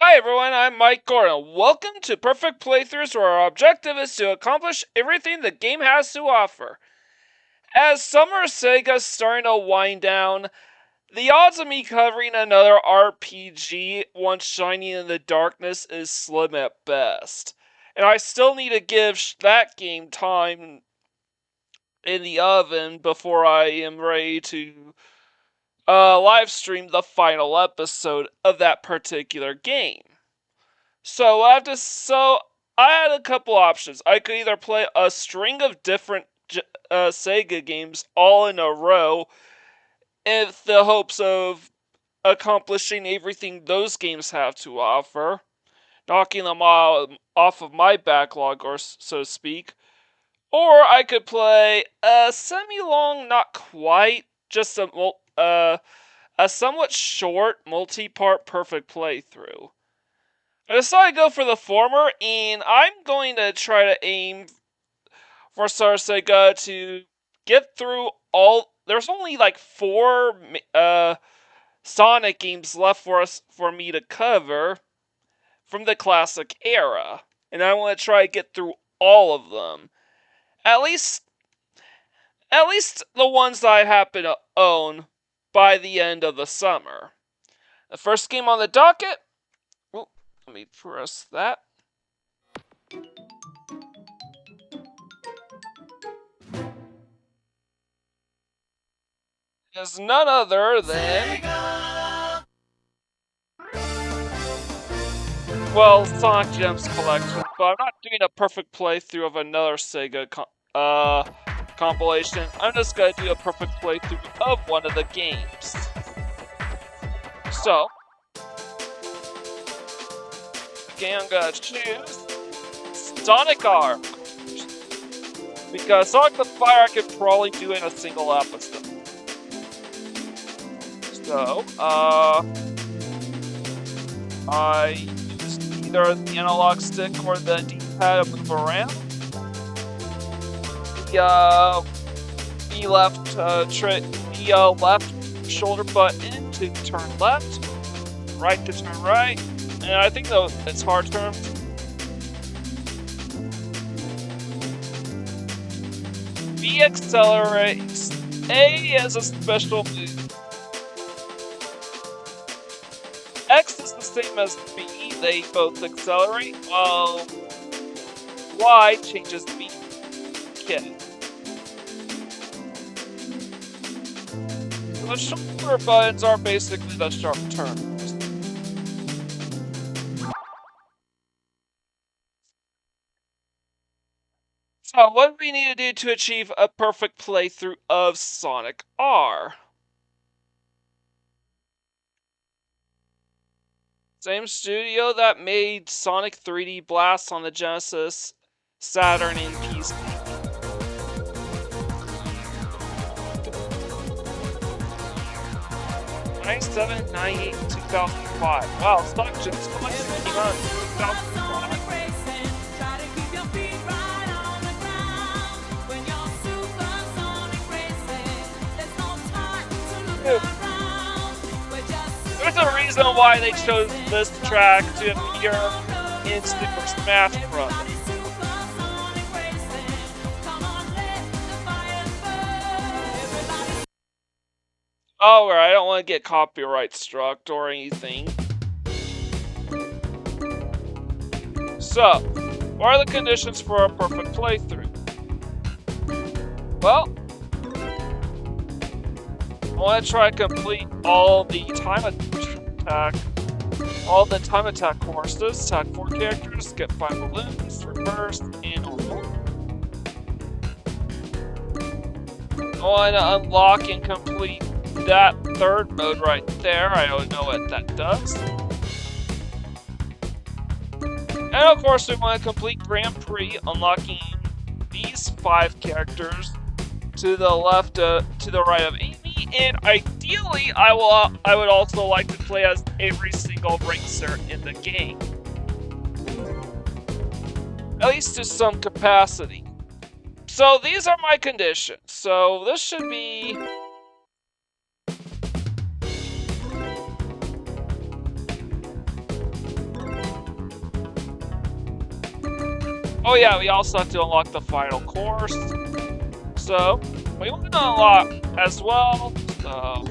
Hi everyone, I'm Mike Gordon. Welcome to Perfect Playthroughs, where our objective is to accomplish everything the game has to offer. As Summer of Sega is starting to wind down, the odds of me covering another RPG once shining in the darkness is slim at best. And I still need to give that game time in the oven before I am ready to live stream the final episode of that particular game. So I had a couple options. I could either play a string of different Sega games all in a row in the hopes of accomplishing everything those games have to offer, knocking them all off of my backlog, or so to speak. Or I could play a semi-long, not quite, just a somewhat short multi-part perfect playthrough. I decided to go for the former, and I'm going to try to aim for Summer of Sega to get through all. There's only like 4 Sonic games left for me to cover from the classic era, and I want to try to get through all of them. At least the ones that I happen to own by the end of the summer. The first game on the docket. Ooh, let me press that. Is none other than Sonic Gems Collection, but I'm not doing a perfect playthrough of another Sega compilation. I'm just gonna do a perfect playthrough of one of the games. So, again, I'm gonna choose Sonic R, because Sonic the Fire I could probably do in a single episode. So, I used either the analog stick or the D-pad to move around. The left shoulder button to turn left, right to turn right, and I think though it's hard turn. B accelerates. A is a special move. X is the same as B, they both accelerate, while Y changes B. Okay. So the shoulder buttons are basically the sharp turns. So what do we need to do to achieve a perfect playthrough of Sonic R? Same studio that made Sonic 3D Blast on the Genesis, Saturn, and PC. 97, 98, 2005. Wow, Sonic Gems Collection came out in 2005. There's a reason why they chose this track to appear in Super Smash Bros. Oh, I don't want to get copyright struck or anything. So, what are the conditions for a perfect playthrough? Well, I want to try to complete all the time attack courses, attack 4 characters, get 5 balloons, reverse, and normal. I want to unlock and complete that 3rd mode right there. I don't know what that does. And of course we want to complete Grand Prix, unlocking these 5 characters to the left, to the right of Amy, and ideally I would also like to play as every single racer in the game. At least to some capacity. So these are my conditions. So this should be... Oh yeah, we also have to unlock the final course. So, we want to unlock as well. So,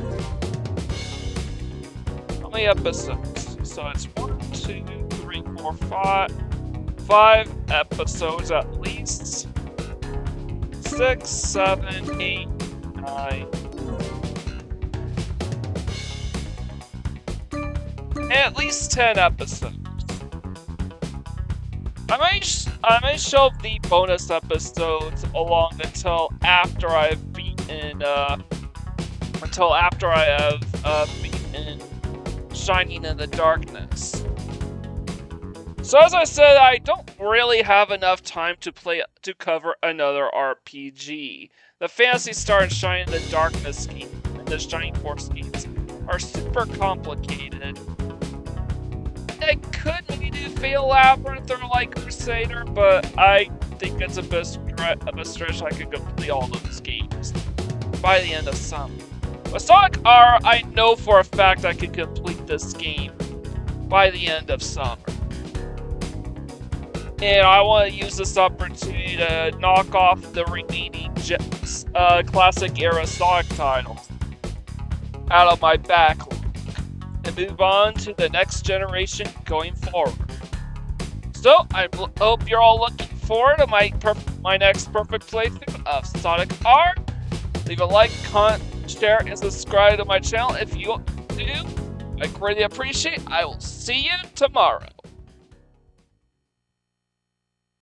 how many episodes? So it's 1, 2, 3, 4, 5. 5 episodes at least. 6, 7, 8, 9. At least 10 episodes. I may shelve the bonus episodes along until after I've beaten beaten Shining in the Darkness. So as I said, I don't really have enough time to cover another RPG. The Phantasy Star and Shining in the Darkness game and the Shining Force games are super complicated. I could maybe do Fatal Labyrinth or like Crusader, but I think it's a bit of a stretch. I could complete all those games by the end of summer. With Sonic R, I know for a fact I could complete this game by the end of summer. And I want to use this opportunity to knock off the remaining classic era Sonic titles out of my backlog and move on to the next generation going forward. So, I hope you're all looking forward to my next perfect playthrough of Sonic R. Leave a like, comment, share, and subscribe to my channel if you do. I greatly appreciate it. I will see you tomorrow.